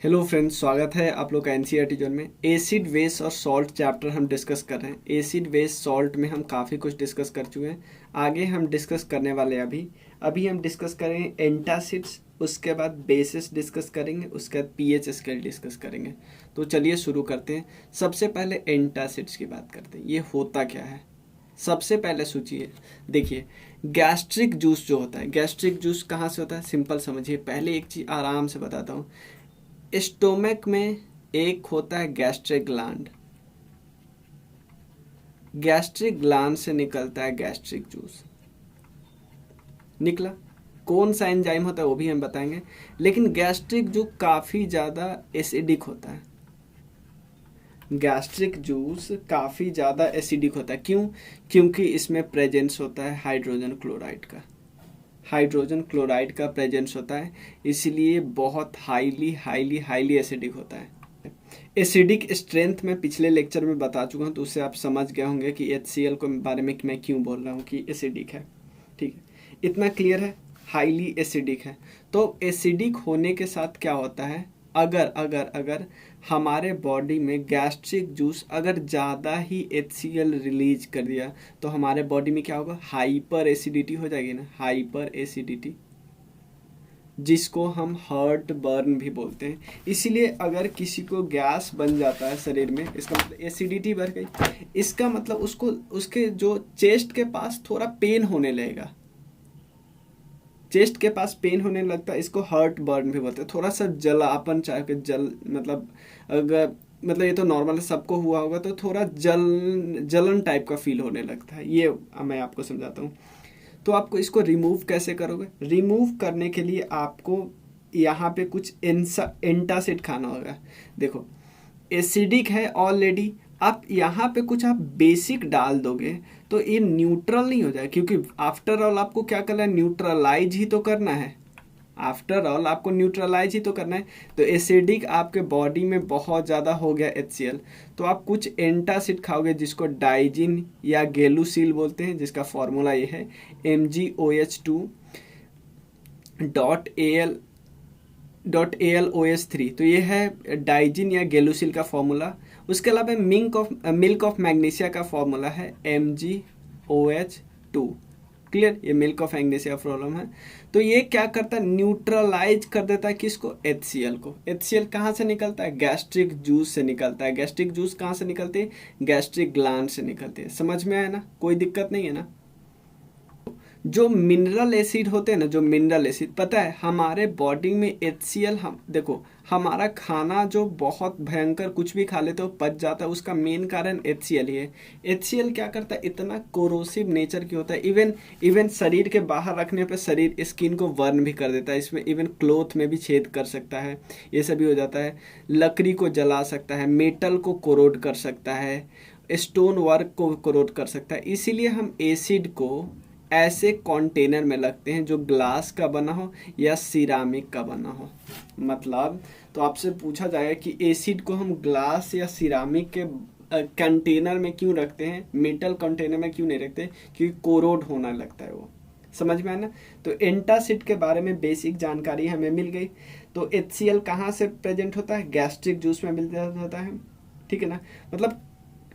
Hello friends, स्वागत है आप लोग का एनसीईआरटी जोन में। एसिड बेस और सॉल्ट चैप्टर हम डिस्कस कर रहे हैं। एसिड बेस सॉल्ट में हम काफ़ी कुछ डिस्कस कर चुके हैं। आगे हम डिस्कस करने वाले हैं अभी हम डिस्कस करेंगे एंटासिड्स, उसके बाद बेसिस डिस्कस करेंगे, उसके बाद पीएच स्केल डिस्कस करेंगे। तो चलिए शुरू करते हैं। सबसे पहले एंटासिड्स की बात करते हैं। ये होता क्या है सबसे पहले सोचिए। देखिए, गैस्ट्रिक जूस जो होता है, गैस्ट्रिक जूस कहाँ से होता है? सिंपल समझिए। पहले एक चीज़ आराम से बताता हूँ। स्टोमक में एक होता है गैस्ट्रिक ग्लैंड, गैस्ट्रिक ग्लैंड से निकलता है गैस्ट्रिक जूस। निकला, कौन सा एंजाइम होता है वो भी हम बताएंगे। लेकिन गैस्ट्रिक जूस काफ़ी ज़्यादा एसिडिक होता है। गैस्ट्रिक जूस काफ़ी ज़्यादा एसिडिक होता है। क्यों? क्योंकि इसमें प्रेजेंस होता है हाइड्रोजन क्लोराइड का। हाइड्रोजन क्लोराइड का प्रेजेंस होता है, इसलिए बहुत हाईली हाईली हाईली एसिडिक होता है। एसिडिक स्ट्रेंथ मैं पिछले लेक्चर में बता चुका हूँ, तो उससे आप समझ गए होंगे कि HCl के बारे में मैं क्यों बोल रहा हूँ कि एसिडिक है। ठीक है, इतना क्लियर है। हाईली एसिडिक है। तो एसिडिक होने के साथ क्या होता है, अगर अगर अगर हमारे बॉडी में गैस्ट्रिक जूस अगर ज़्यादा ही HCl रिलीज कर दिया तो हमारे बॉडी में क्या होगा? हाइपर एसिडिटी हो जाएगी ना, हाइपर एसिडिटी, जिसको हम हार्ट बर्न भी बोलते हैं। इसीलिए अगर किसी को गैस बन जाता है शरीर में, इसका मतलब एसिडिटी बढ़ गई। इसका मतलब उसको उसके जो चेस्ट के पास थोड़ा पेन होने लगेगा, चेस्ट के पास पेन होने लगता है। इसको हार्ट बर्न भी बोलते हैं। थोड़ा सा जलापन, चाहे कि जल मतलब अगर मतलब ये तो नॉर्मल है, सबको हुआ होगा, तो थोड़ा जलन टाइप का फील होने लगता है। ये मैं आपको समझाता हूँ। तो आपको इसको रिमूव कैसे करोगे? रिमूव करने के लिए आपको यहाँ पे कुछ एंटासिड खाना होगा। देखो, एसिडिक है ऑलरेडी, आप यहाँ पे कुछ आप बेसिक डाल दोगे तो ये न्यूट्रल नहीं हो जाए, क्योंकि आफ्टर ऑल आपको क्या करना है? न्यूट्रलाइज ही तो करना है। आफ्टर ऑल आपको न्यूट्रलाइज ही तो करना है। तो एसिडिक आपके बॉडी में बहुत ज़्यादा हो गया HCl, तो आप कुछ एंटासिड खाओगे जिसको डाइजिन या गेलुसिल बोलते हैं, जिसका फॉर्मूला ये है MgOH2.AlOH3। तो ये है डाइजिन या गेलुसिल का फॉर्मूला। उसके अलावा मिल्क ऑफ मैग्नीशिया का फॉर्मूला है MgOH2। क्लियर? ये मिल्क ऑफ मैग्नीशिया प्रॉब्लम है। तो ये क्या करता है? न्यूट्रलाइज कर देता है किसको? HCl को। HCl कहाँ से निकलता है? गैस्ट्रिक जूस से निकलता है। गैस्ट्रिक जूस कहाँ से निकलती है? गैस्ट्रिक ग्लैंड से निकलती है। समझ में आया ना? कोई दिक्कत नहीं है ना? जो मिनरल एसिड होते हैं ना, जो मिनरल एसिड, पता है हमारे बॉडी में HCl, हम देखो हमारा खाना जो बहुत भयंकर कुछ भी खा लेते हो पच जाता है, उसका मेन कारण HCl ही है। HCl क्या करता है? इतना कोरोसिव नेचर की होता है। इवन शरीर के बाहर रखने पे शरीर स्किन को बर्न भी कर देता है। इसमें इवन क्लोथ में भी छेद कर सकता है, ये सभी हो जाता है। लकड़ी को जला सकता है, मेटल को कोरोड कर सकता है, स्टोन वर्क को कोरोड कर सकता है। इसीलिए हम एसिड को ऐसे कंटेनर में लगते हैं जो ग्लास का बना हो या सिरामिक का बना हो। मतलब तो आपसे पूछा जाएगा कि एसिड को हम ग्लास या सिरामिक के कंटेनर में क्यों रखते हैं, मेटल कंटेनर में क्यों नहीं रखते? क्योंकि कोरोड होना लगता है वो। समझ में आया ना? तो एंटासिड के बारे में बेसिक जानकारी हमें मिल गई। तो HCl कहाँ से प्रेजेंट होता है? गैस्ट्रिक जूस में मिल जाता है। ठीक है ना? मतलब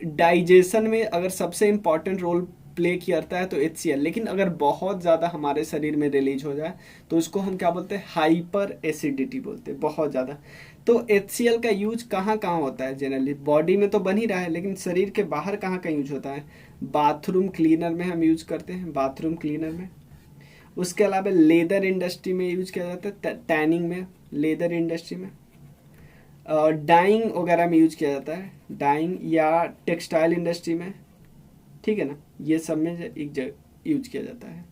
डाइजेशन में अगर सबसे इम्पॉर्टेंट रोल प्ले करता है तो HCl। लेकिन अगर बहुत ज़्यादा हमारे शरीर में रिलीज हो जाए तो उसको हम क्या बोलते हैं? हाइपर एसिडिटी बोलते हैं, बहुत ज़्यादा। तो HCl का यूज कहाँ कहाँ होता है? जनरली बॉडी में तो बन ही रहा है, लेकिन शरीर के बाहर कहाँ का यूज होता है? बाथरूम क्लीनर में हम यूज करते हैं, बाथरूम क्लीनर में। उसके अलावा लेदर इंडस्ट्री में यूज किया जाता है, टैनिंग में, लेदर इंडस्ट्री में। डाइंग वगैरह में यूज किया जाता है, डाइंग या टेक्सटाइल इंडस्ट्री में। ठीक है ना? ये सब में एक जगह यूज किया जाता है।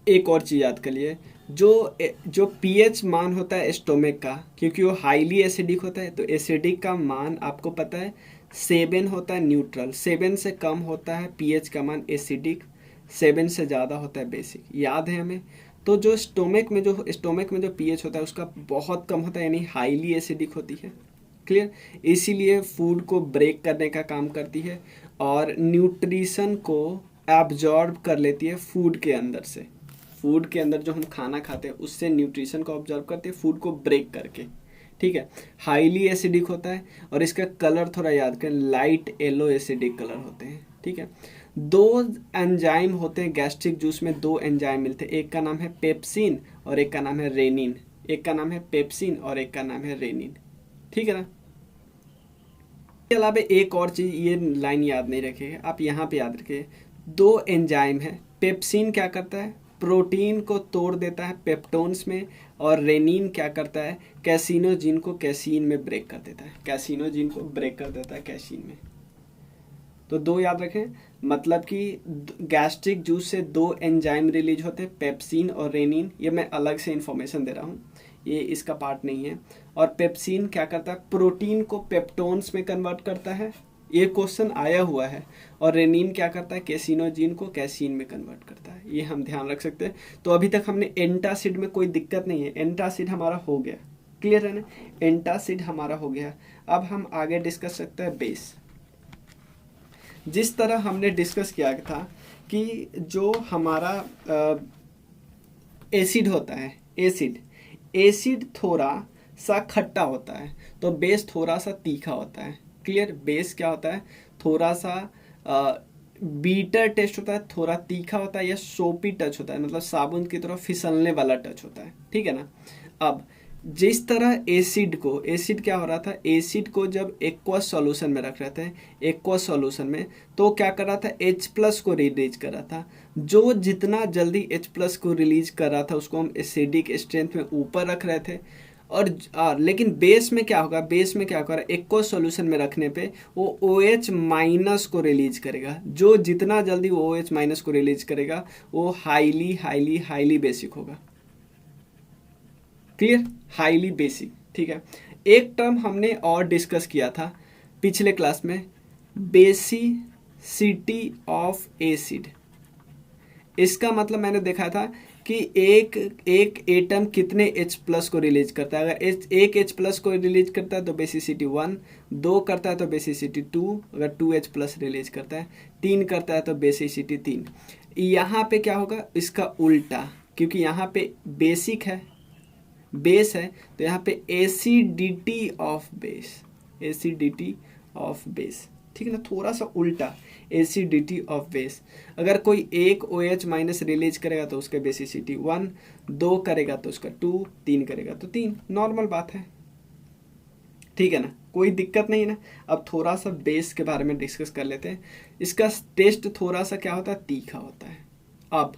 एक और चीज़ याद करिए, जो पीएच मान होता है स्टोमक का, क्योंकि वो हाईली एसिडिक होता है, तो एसिडिक का मान आपको पता है 7 होता है न्यूट्रल, 7 से कम होता है पीएच का मान एसिडिक, 7 से ज़्यादा होता है बेसिक। याद है हमें? तो जो स्टोमक में जो पीएच होता है उसका बहुत कम होता है, यानी हाईली एसिडिक होती है। क्लियर? इसीलिए फूड को ब्रेक करने का काम करती है और न्यूट्रिशन को एब्जॉर्ब कर लेती है फूड के अंदर से। फूड के अंदर जो हम खाना खाते हैं उससे न्यूट्रिशन को ऑब्जर्व करते हैं, फूड को ब्रेक करके। ठीक है, हाईली एसिडिक होता है और इसका कलर थोड़ा याद करें, लाइट येलो एसिडिक कलर होते हैं। ठीक है, दो एंजाइम होते हैं गैस्ट्रिक जूस में, दो एंजाइम मिलते हैं, एक का नाम है पेप्सिन और एक का नाम है रेनिन। एक का नाम है पेप्सिन और एक का नाम है रेनिन। ठीक है ना। इसके अलावा एक और चीज, ये लाइन याद नहीं रखिएगा आप, यहाँ पे याद रखिए, दो एंजाइम है। पेप्सिन क्या करता है, प्रोटीन को तोड़ देता है पेप्टोन्स में, और रेनिन क्या करता है, कैसिनोजिन को कैसीन में ब्रेक कर देता है, कैसिनोजिन को ब्रेक कर देता है कैसीन में। तो दो याद रखें, मतलब कि गैस्ट्रिक जूस से दो एंजाइम रिलीज होते हैं, पेप्सिन और रेनिन। ये मैं अलग से इंफॉर्मेशन दे रहा हूँ, ये इसका पार्ट नहीं है। और पेप्सिन क्या करता है, प्रोटीन को पेप्टोन्स में कन्वर्ट करता है, ये क्वेश्चन आया हुआ है। और रेनिन क्या करता है, कैसिनोजिन को कैसीन में कन्वर्ट करता है, ये हम ध्यान रख सकते हैं। तो अभी तक हमने एंटासिड में कोई दिक्कत नहीं है, एंटासिड हमारा हो गया, क्लियर है ना, एंटासिड हमारा हो गया। अब हम आगे डिस्कस सकते हैं बेस। जिस तरह हमने डिस्कस किया था कि जो हमारा एसिड होता है, एसिड थोड़ा सा खट्टा होता है, तो बेस थोड़ा सा तीखा होता है। क्लियर, बेस क्या होता है, थोड़ा सा बीटर टेस्ट होता है, थोड़ा तीखा होता है, या सोपी टच होता है, मतलब साबुन की तरह फिसलने वाला टच होता है। ठीक है ना। अब जिस तरह एसिड क्या हो रहा था, एसिड को जब एक्वस सॉल्यूशन में रख रहे थे, एक्वस सॉल्यूशन में, तो क्या कर रहा था, H+ को रिलीज कर रहा था। जो जितना जल्दी H+ को रिलीज कर रहा था उसको हम एसिडिक स्ट्रेंथ में ऊपर रख रहे थे। लेकिन बेस में क्या होगा, बेस में क्या होगा, एक्वस सॉल्यूशन में रखने पे वो OH- को रिलीज करेगा। जो जितना जल्दी वो OH- को रिलीज करेगा वो हाईली बेसिक होगा। Clear, highly basic. ठीक है, एक टर्म हमने और डिस्कस किया था पिछले क्लास में, बेसिसिटी ऑफ एसिड। इसका मतलब मैंने देखा था कि एक एटम कितने H+ को रिलीज करता है। अगर एक H+ को रिलीज करता है तो बेसिसिटी 1, 2 करता है तो बेसिसिटी 2, अगर 2H+ रिलीज करता है, 3 करता है तो बेसिसिटी 3। यहाँ पे क्या होगा, इसका उल्टा, क्योंकि यहाँ पे बेसिक है, बेस है, तो यहाँ पे acidity of base, acidity of base. ठीक है ना, थोड़ा सा उल्टा, एसिडिटी ऑफ बेस। अगर कोई एक OH- रिलीज करेगा तो उसका बेसिसिटी 1, 2 करेगा तो उसका 2, 3 करेगा तो 3, नॉर्मल बात है। ठीक है ना, कोई दिक्कत नहीं ना। अब थोड़ा सा बेस के बारे में डिस्कस कर लेते हैं। इसका टेस्ट थोड़ा सा क्या होता है, तीखा होता है। अब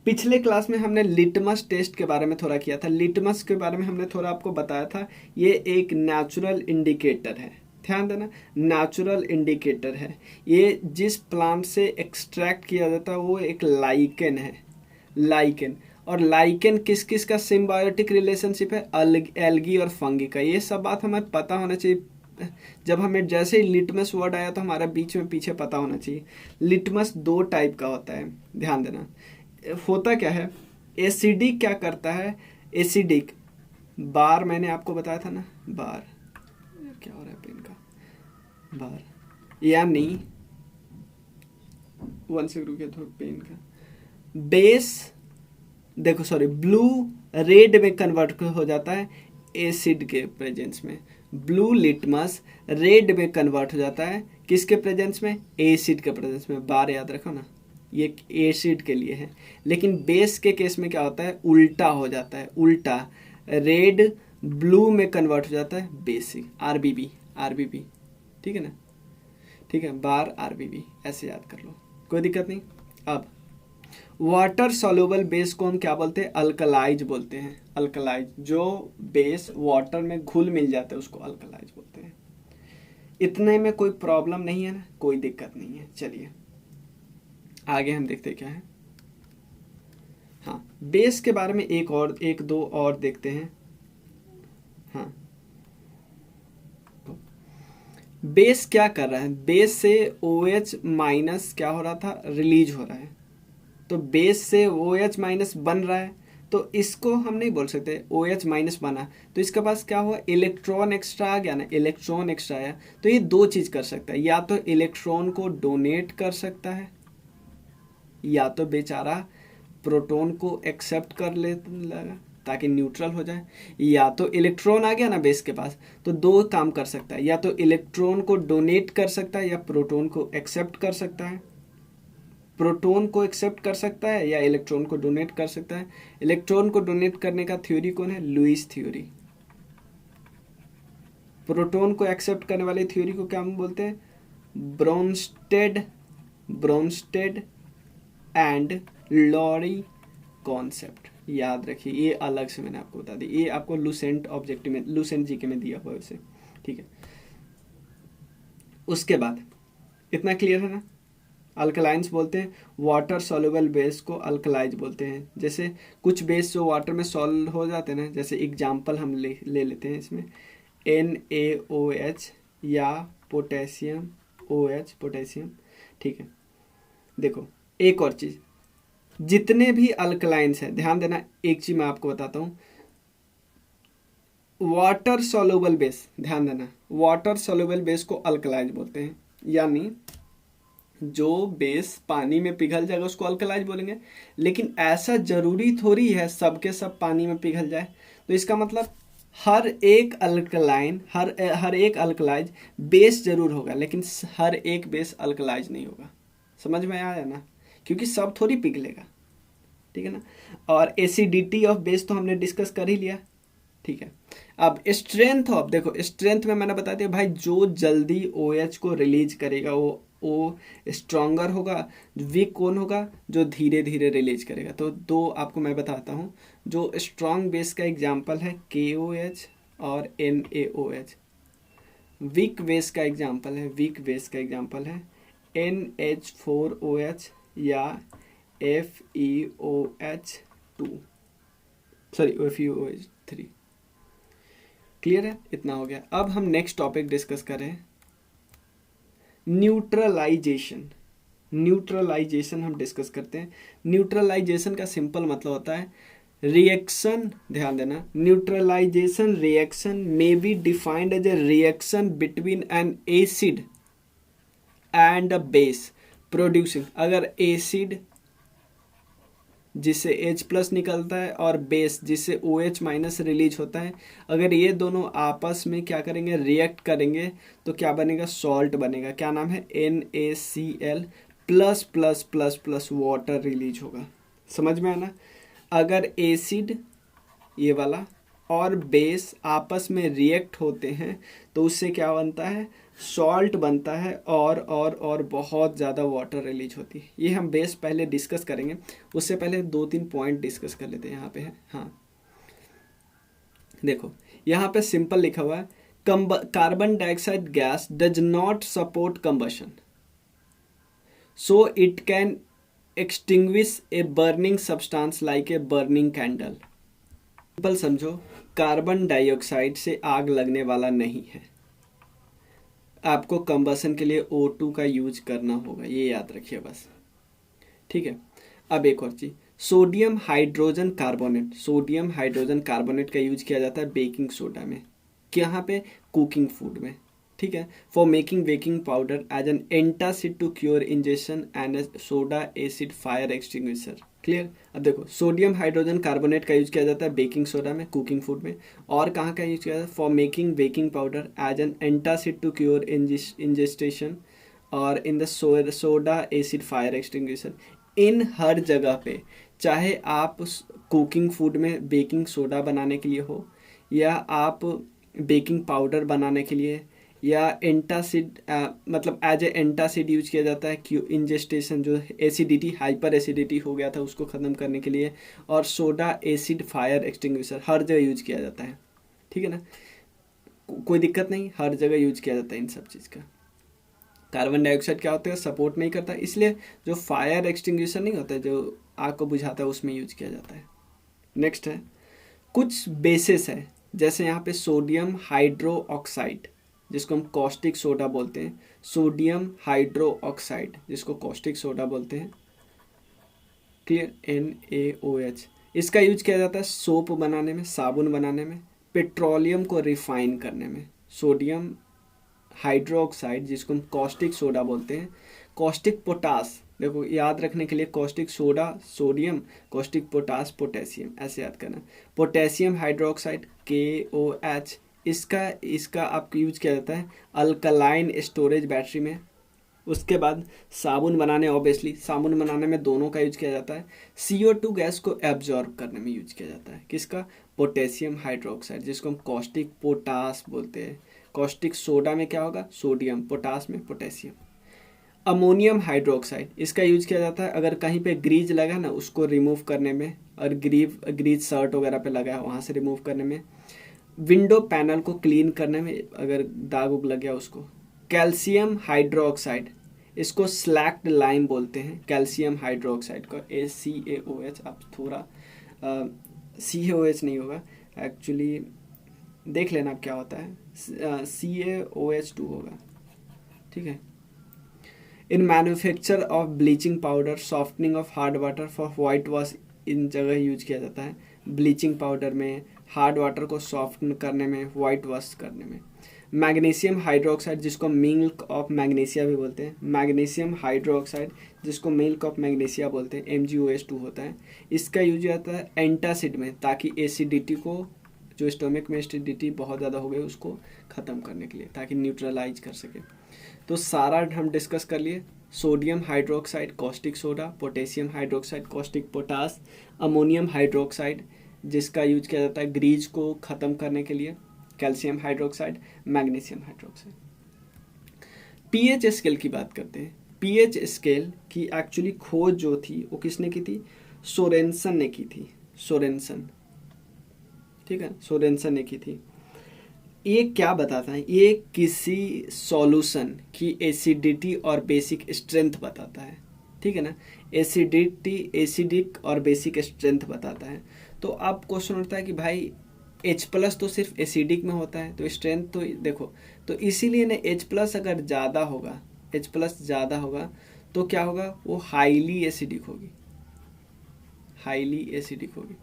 पिछले क्लास में हमने लिटमस टेस्ट के बारे में थोड़ा किया था, लिटमस के बारे में हमने थोड़ा आपको बताया था, ये एक नेचुरल इंडिकेटर है, ध्यान देना, नेचुरल इंडिकेटर है। ये जिस प्लांट से एक्सट्रैक्ट किया जाता है वो एक लाइकेन है, लाइकेन। और लाइकेन किस किस का सिम्बायोटिक रिलेशनशिप है, एल्गी और फंगी का। ये सब बात हमें पता होना चाहिए। जब हमें जैसे ही लिटमस वर्ड आया तो हमारा बीच में पीछे पता होना चाहिए। लिटमस 2 टाइप का होता है, ध्यान देना। होता क्या है, एसिडिक क्या करता है, एसिडिक बार, मैंने आपको बताया था ना, बार, क्या हो रहा है पेन का, बार, यानी 1 से रुके तो पेन का, बेस देखो, सॉरी, ब्लू रेड में कन्वर्ट हो जाता है एसिड के प्रेजेंस में। ब्लू लिटमस रेड में कन्वर्ट हो जाता है किसके प्रेजेंस में, एसिड के प्रेजेंस में। बार याद रखो ना, ये एसिड के लिए है। लेकिन बेस के केस में क्या होता है, उल्टा हो जाता है, उल्टा, रेड ब्लू में कन्वर्ट हो जाता है बेसिक, आरबीबी। ठीक है ना, ठीक है, बार आरबीबी ऐसे याद कर लो, कोई दिक्कत नहीं। अब वाटर सॉल्युबल बेस को हम क्या बोलते हैं, अल्कलाइज बोलते हैं। अल्कलाइज, जो बेस वाटर में घुल मिल जाते हैं उसको अल्कलाइज बोलते हैं। इतने में कोई प्रॉब्लम नहीं है ना, कोई दिक्कत नहीं है। चलिए आगे हम देखते क्या है। हाँ, बेस के बारे में एक दो और देखते हैं। हाँ, बेस क्या कर रहा है, बेस से OH- क्या हो रहा था, रिलीज हो रहा है। तो बेस से OH- बन रहा है, तो इसको हम नहीं बोल सकते OH- बना, तो इसके पास क्या हुआ, इलेक्ट्रॉन एक्स्ट्रा आ गया ना, इलेक्ट्रॉन एक्स्ट्रा आया। तो ये दो चीज कर सकता है, या तो इलेक्ट्रॉन को डोनेट कर सकता है, या तो बेचारा प्रोटॉन को एक्सेप्ट कर ले लगा, ताकि न्यूट्रल हो जाए। या तो इलेक्ट्रॉन आ गया ना बेस के पास, तो दो काम कर सकता है, या तो इलेक्ट्रॉन को डोनेट कर सकता है या प्रोटॉन को एक्सेप्ट कर सकता है। प्रोटॉन को एक्सेप्ट कर सकता है या इलेक्ट्रॉन को डोनेट कर सकता है। इलेक्ट्रॉन को डोनेट करने का थ्योरी कौन है? Lewis theory. प्रोटॉन को एक्सेप्ट करने वाली थ्योरी को क्या हम बोलते हैं? Bronsted and Lowry concept. याद रखिए, ये अलग से मैंने आपको बता दी, ये आपको लूसेंट ऑब्जेक्टिव में, लूसेंट जीके में दिया हुआ है उसे, ठीक है। उसके बाद इतना क्लियर है ना? अल्कलाइंस बोलते हैं वाटर सॉल्युबल बेस को अल्कलाइज बोलते हैं। जैसे कुछ बेस जो वाटर में सॉल्व हो जाते हैं ना, जैसे एग्जांपल हम ले लेते हैं इसमें NaOH या पोटेशियम OH, पोटेशियम, ठीक है। देखो एक और चीज, जितने भी अल्कलाइंस हैं, ध्यान देना, एक चीज मैं आपको बताता हूँ, वाटर सॉल्युबल बेस, ध्यान देना, वाटर सॉल्युबल बेस को अल्कलाइज बोलते हैं। यानी जो बेस पानी में पिघल जाएगा उसको अल्कलाइज बोलेंगे। लेकिन ऐसा जरूरी थोड़ी है सबके सब पानी में पिघल जाए। तो इसका मतलब हर एक अल्कलाइन, हर एक अल्कलाइज बेस जरूर होगा, लेकिन हर एक बेस अल्कलाइज नहीं होगा। समझ में आया ना? क्योंकि सब थोड़ी पिघलेगा, ठीक है ना। और एसिडिटी ऑफ बेस तो हमने डिस्कस कर ही लिया, ठीक है। अब स्ट्रेंथ ऑफ, देखो स्ट्रेंथ में मैंने बता दिया भाई, जो जल्दी OH को रिलीज करेगा वो स्ट्रॉन्गर होगा। वीक कौन होगा? जो धीरे धीरे रिलीज करेगा। तो दो आपको मैं बताता हूँ, जो स्ट्रॉन्ग बेस का एग्जांपल है KOH और NaOH। वीक बेस का एग्जांपल है NH4OH या FeOH3। क्लियर है? इतना हो गया। अब हम नेक्स्ट टॉपिक डिस्कस कर रहे हैं, न्यूट्रलाइजेशन हम डिस्कस करते हैं। न्यूट्रलाइजेशन का सिंपल मतलब होता है रिएक्शन, ध्यान देना, neutralisation reaction may be defined as a reaction between an acid and a base producing, अगर एसिड जिससे H+ निकलता है और बेस जिससे OH- रिलीज होता है, अगर ये दोनों आपस में क्या करेंगे? रिएक्ट करेंगे, तो क्या बनेगा? सॉल्ट बनेगा। क्या नाम है? NaCl plus plus plus plus water release होगा। समझ में आना? अगर एसिड ये वाला और बेस आपस में रिएक्ट होते हैं तो उससे क्या बनता है? सॉल्ट बनता है और बहुत ज़्यादा वाटर रिलीज होती है। ये हम बेस पहले डिस्कस करेंगे, उससे पहले 2-3 पॉइंट डिस्कस कर लेते हैं यहाँ पे है। हाँ देखो यहाँ पे सिंपल लिखा हुआ है, carbon dioxide gas does not support combustion, so it can extinguish a burning substance like a burning candle. Simple समझो, कार्बन डाइऑक्साइड से आग लगने वाला नहीं है, आपको कंबसन के लिए O2 का यूज करना होगा, ये याद रखिए बस, ठीक है। अब एक और चीज, सोडियम हाइड्रोजन कार्बोनेट का यूज किया जाता है बेकिंग सोडा में, यहाँ पे कुकिंग फूड में, ठीक है। For making baking powder as an antacid to cure injection and a soda acid fire extinguisher. Clear? अब देखो, सोडियम हाइड्रोजन कार्बोनेट का यूज किया जाता है बेकिंग सोडा में, कुकिंग फूड में, और कहाँ का यूज किया जाता है? For making baking powder as an antacid to cure ingestion और in the soda acid fire extinguisher. इन हर जगह पे, चाहे आप कुकिंग फूड में बेकिंग सोडा बनाने के लिए हो, या आप बेकिंग पाउडर बनाने के लिए, या एंटासिड मतलब एज ए एंटासिड यूज किया जाता है क्यों इंजेस्टेशन, जो एसिडिटी, हाइपर एसिडिटी हो गया था उसको ख़त्म करने के लिए, और सोडा एसिड फायर एक्सटिंग्विशर हर जगह यूज किया जाता है, ठीक है ना। कोई दिक्कत नहीं, हर जगह यूज किया जाता है इन सब चीज़ का। कार्बन डाइऑक्साइड क्या होता है? सपोर्ट नहीं करता, इसलिए जो फायर एक्सटिंग्विशर नहीं होता है जो आग को बुझाता है, उसमें यूज किया जाता है। नेक्स्ट है, कुछ बेसिस है, जैसे यहाँ पे सोडियम हाइड्रो ऑक्साइड जिसको हम कॉस्टिक सोडा बोलते हैं, सोडियम हाइड्रो ऑक्साइड जिसको कॉस्टिक सोडा बोलते हैं, क्लियर, NaOH। इसका यूज किया जाता है सोप बनाने में, साबुन बनाने में, पेट्रोलियम को रिफाइन करने में। सोडियम हाइड्रो ऑक्साइड जिसको हम कॉस्टिक सोडा बोलते हैं, कॉस्टिक पोटास देखो याद रखने के लिए caustic soda sodium, caustic potash potassium, ऐसे याद करना। पोटेशियम हाइड्रोक्साइड KOH, इसका इसका आपको यूज किया जाता है अल्कलाइन स्टोरेज बैटरी में। उसके बाद साबुन बनाने, ऑब्वियसली साबुन बनाने में दोनों का यूज किया जाता है। CO2 गैस को एब्जॉर्ब करने में यूज किया जाता है, किसका? पोटेशियम हाइड्रोक्साइड, जिसको हम कॉस्टिक पोटास बोलते हैं। कॉस्टिक सोडा में क्या होगा? सोडियम, पोटास में पोटेशियम। अमोनियम हाइड्रोक्साइड, इसका यूज किया जाता है अगर कहीं पे ग्रीज लगा ना उसको रिमूव करने में, और ग्रीज शर्ट वगैरह पे लगा है वहाँ से रिमूव करने में। विंडो पैनल को क्लीन करने में, अगर दाग उग लग गया उसको। कैल्शियम हाइड्रोक्साइड, इसको स्लैक्ड लाइम बोलते हैं, कैल्शियम हाइड्रोक्साइड को ACaOH। अब थोड़ा CaOH नहीं होगा एक्चुअली, देख लेना अब क्या होता है, CaOH2 होगा, ठीक है। In manufacture of bleaching powder, softening of hard water for white wash, इन जगह यूज किया जाता है। ब्लीचिंग पाउडर में, हार्ड वाटर को सॉफ्टन करने में, वाइट वॉश करने में। मैग्नीशियम हाइड्रोक्साइड, जिसको मिल्क ऑफ मैग्नीशिया भी बोलते हैं, मैग्नीशियम हाइड्रोक्साइड जिसको मिल्क ऑफ मैग्नीशिया बोलते हैं, MgOH2 होता है। इसका यूज आता है एंटासिड में, ताकि एसिडिटी को, जो स्टोमक में एसिडिटी बहुत ज़्यादा हो गई उसको ख़त्म करने के लिए, ताकि न्यूट्रलाइज कर सके। तो सारा हम डिस्कस कर लिए। Sodium hydroxide caustic soda, potassium hydroxide caustic potash, ammonium hydroxide जिसका यूज किया जाता है ग्रीज को ख़त्म करने के लिए, calcium hydroxide, magnesium hydroxide. PH scale की बात करते हैं। पीएच स्केल की एक्चुअली खोज जो थी वो किसने की थी? सोरेनसन ने की थी, सोरेनसन, ठीक है, सोरेनसन ने की थी। ये क्या बताता है? ये किसी सॉल्यूशन की एसिडिटी और बेसिक स्ट्रेंथ बताता है, ठीक है ना। एसिडिटी, एसिडिक और बेसिक स्ट्रेंथ बताता है। तो अब क्वेश्चन उठता है कि भाई H+ तो सिर्फ एसिडिक में होता है, तो स्ट्रेंथ तो देखो, तो इसीलिए ना H+ अगर ज़्यादा होगा, H+ ज़्यादा होगा तो क्या होगा? वो हाईली एसिडिक होगी, हाईली एसिडिक होगी,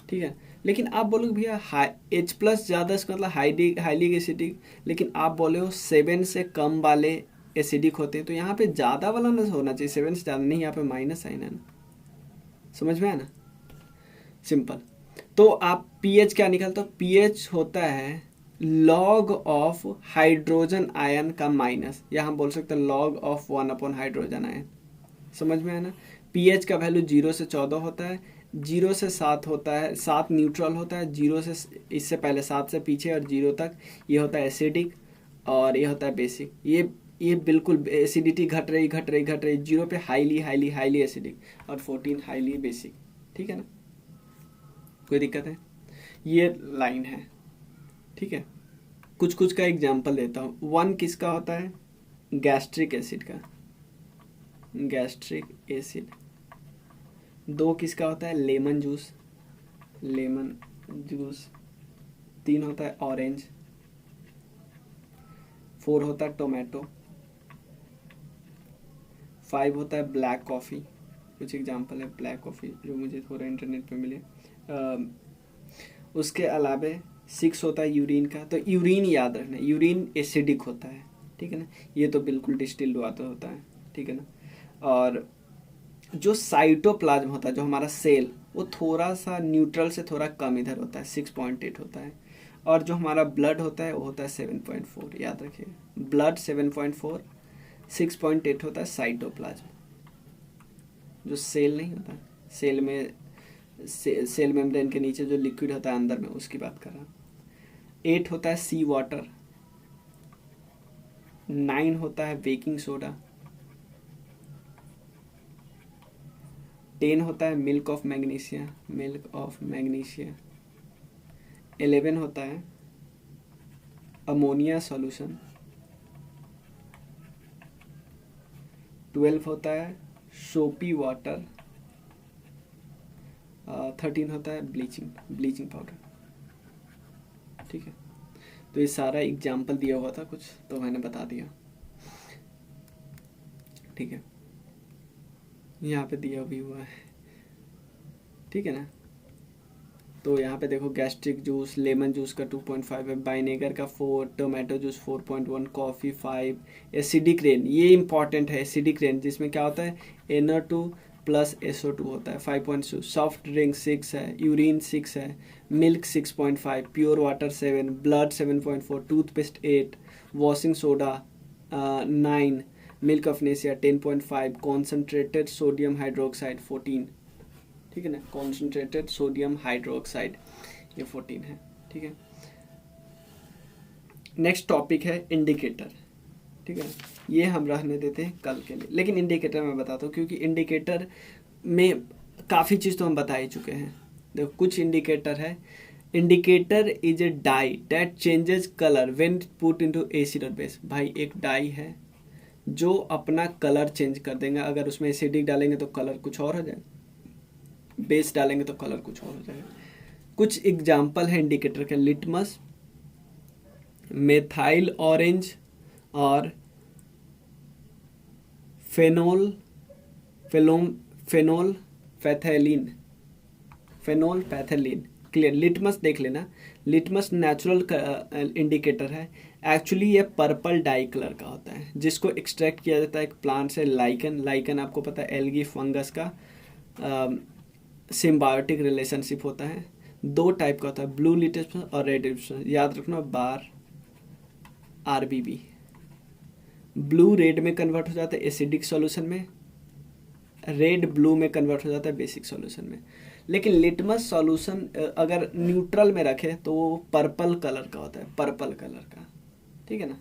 ठीक है। लेकिन आप बोलोगे भैया H+ ज़्यादा, इसका मतलब हाईली एसिडिक, लेकिन आप बोले हो 7 से कम वाले एसिडिक होते हैं, तो यहाँ पे ज़्यादा वाला ना होना चाहिए, 7 से ज़्यादा नहीं, यहाँ पे माइनस साइन है ना, समझ में आया ना, सिंपल। तो आप पीएच क्या निकलता है? पीएच होता है लॉग ऑफ हाइड्रोजन आयन का माइनस, या हम बोल सकते हैं लॉग ऑफ 1 हाइड्रोजन आयन, समझ में है ना। पीएच का वैल्यू 0 से 14 होता है, 0 से 7 होता है, 7 न्यूट्रल होता है, 0 से, इससे पहले 7 से पीछे और 0 तक ये होता है एसिडिक, और ये होता है बेसिक। ये बिल्कुल एसिडिटी घट रही 0 पे हाईली हाईली हाईली एसिडिक, और 14 हाईली बेसिक, ठीक है ना, कोई दिक्कत है? ये लाइन है, ठीक है। कुछ कुछ का एग्जांपल देता हूँ। 1 किसका होता है? गैस्ट्रिक एसिड का, गैस्ट्रिक एसिड। 2 किसका होता है? Lemon juice, lemon juice. 3 होता है ऑरेंज। 4 होता है टोमेटो। 5 होता है ब्लैक कॉफ़ी। कुछ एग्जांपल है ब्लैक कॉफ़ी जो मुझे थोड़ा इंटरनेट पे मिले। उसके अलावा 6 होता है यूरिन का। तो यूरिन याद रखना, यूरिन एसिडिक होता है, ठीक है ना, ये तो बिल्कुल डिस्टिल्ड वाटर होता है, ठीक है ना। और जो साइटोप्लाज्म होता है, जो हमारा सेल, वो थोड़ा सा न्यूट्रल से थोड़ा कम इधर होता है, 6.8 होता है। और जो हमारा ब्लड होता है वो होता है 7.4, याद रखिए, ब्लड 7.4, 6.8 होता है साइटोप्लाज्म। जो सेल नहीं होता, सेल में सेल मेम्ब्रेन के नीचे जो लिक्विड होता है अंदर में, उसकी बात कर रहा हूँ। 8 होता है सी वाटर। 9 होता है बेकिंग सोडा। 10 होता है milk of magnesia, milk of magnesia. 11 होता है अमोनिया सॉल्यूशन। 12 होता है सोपी वाटर। 13 होता है ब्लीचिंग पाउडर, ठीक है। तो ये सारा एग्जाम्पल दिया हुआ था कुछ, तो मैंने बता दिया, ठीक है, यहाँ पे दिया भी हुआ है, ठीक है ना। तो यहाँ पे देखो गैस्ट्रिक जूस, लेमन जूस का 2.5 है, वाइनेगर का 4, tomato juice 4.1, coffee 5, acidic rain, ये इंपॉर्टेंट है एसिडिक रेन, जिसमें क्या होता है NO2 प्लस SO2 होता है 5.2, सॉफ्ट ड्रिंक 6 है, यूरिन 6 है, milk 6.5, pure water 7, blood 7.4, toothpaste 8, washing soda 9, milk of magnesia 10.5, concentrated sodium hydroxide 14, ठीक है ना, कॉन्सनट्रेटेड सोडियम हाइड्रोक्साइड ये 14 है, ठीक है। नेक्स्ट टॉपिक है इंडिकेटर, ठीक है, ये हम रहने देते हैं कल के लिए, लेकिन इंडिकेटर मैं बताता हूँ क्योंकि इंडिकेटर में काफ़ी चीज़ तो हम बता ही चुके हैं। देखो कुछ इंडिकेटर है, indicator is a dye that changes colour when put into acid और बेस। भाई एक डाई है जो अपना कलर चेंज कर देंगे, अगर उसमें एसिडिक डालेंगे तो कलर कुछ और हो जाएगा, बेस डालेंगे तो कलर कुछ और हो जाएगा। कुछ एग्जाम्पल है इंडिकेटर के, लिटमस, मेथाइल ऑरेंज और फेनोल पैथेलिन। क्लियर, लिटमस देख लेना, लिटमस नेचुरल इंडिकेटर है, एक्चुअली ये पर्पल डाई कलर का होता है जिसको एक्सट्रैक्ट किया जाता है एक प्लांट से, लाइकन आपको पता है एल्गी फंगस का सिम्बायोटिक रिलेशनशिप होता है। 2 टाइप का होता है, ब्लू लिटमस और रेड लिटमस, याद रखना बार RBB। ब्लू रेड में कन्वर्ट हो जाता है एसिडिक सॉल्यूशन में, रेड ब्लू में कन्वर्ट हो जाता है बेसिक सॉल्यूशन में। लेकिन लिटमस सॉल्यूशन अगर न्यूट्रल में रखे तो वो पर्पल कलर का होता है, पर्पल कलर का, ठीक है ना,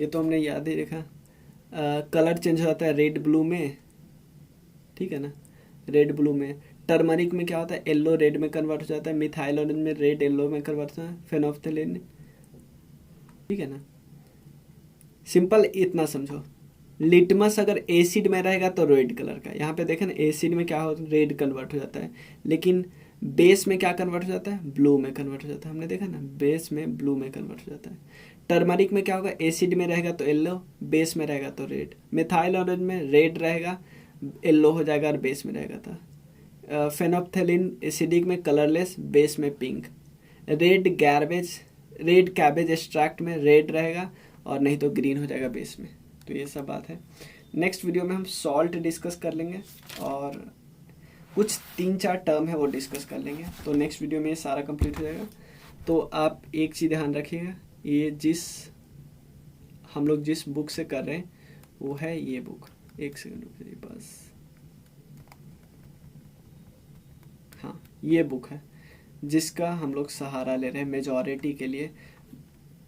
ये तो हमने याद ही रखा। कलर चेंज हो जाता है रेड ब्लू में, ठीक है ना, रेड ब्लू में। टर्मरिक में क्या होता है, येलो रेड में कन्वर्ट हो जाता है, मिथाइल ऑरेंज में रेड येलो में कन्वर्ट होता है, फेनोल्फथालीन, ठीक है ना। सिंपल इतना समझो, लिटमस अगर एसिड में रहेगा तो रेड कलर का, यहाँ पे देखें ना एसिड में क्या हो रेड कन्वर्ट हो जाता है, लेकिन बेस में क्या कन्वर्ट हो जाता है, ब्लू में कन्वर्ट हो जाता है, हमने देखा ना बेस में ब्लू में कन्वर्ट हो जाता है। टर्मरिक में क्या होगा, एसिड में रहेगा तो येलो, बेस में रहेगा तो रेड। मिथाइल ऑरेंज में रेड रहेगा, येलो हो जाएगा और बेस में रहेगा था। फेनोल्फथालीन एसिडिक में कलरलेस, बेस में पिंक। रेड कैबेज एक्सट्रैक्ट में रेड रहेगा और नहीं तो ग्रीन हो जाएगा बेस में। तो ये सब बात है। नेक्स्ट वीडियो में हम सॉल्ट डिस्कस कर लेंगे और कुछ 3-4 टर्म है वो डिस्कस कर लेंगे। तो नेक्स्ट वीडियो में ये सारा कंप्लीट हो जाएगा। तो आप एक चीज़ ध्यान रखिएगा, ये हम लोग जिस बुक से कर रहे हैं वो है ये बुक, एक सेकंड रुकिए बस, हाँ ये बुक है जिसका हम लोग सहारा ले रहे हैं मेजॉरिटी के लिए,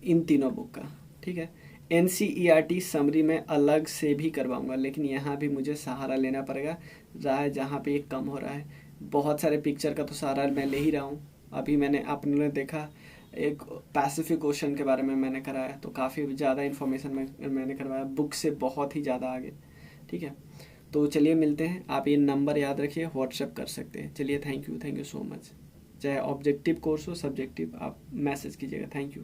इन तीनों बुक का, ठीक है। NCERT समरी में अलग से भी करवाऊंगा, लेकिन यहाँ भी मुझे सहारा लेना पड़ेगा जहाँ पे ये कम हो रहा है। बहुत सारे पिक्चर का तो सहारा मैं ले ही रहा हूँ। अभी मैंने आपने देखा एक पैसिफिक ओशन के बारे में मैंने कराया, तो काफ़ी ज़्यादा इन्फॉर्मेशन मैंने करवाया, बुक से बहुत ही ज़्यादा आगे, ठीक है। तो चलिए मिलते हैं, आप ये नंबर याद रखिए, व्हाट्सएप कर सकते हैं। चलिए थैंक यू सो मच। चाहे ऑब्जेक्टिव कोर्स हो सब्जेक्टिव, आप मैसेज कीजिएगा। Thank you.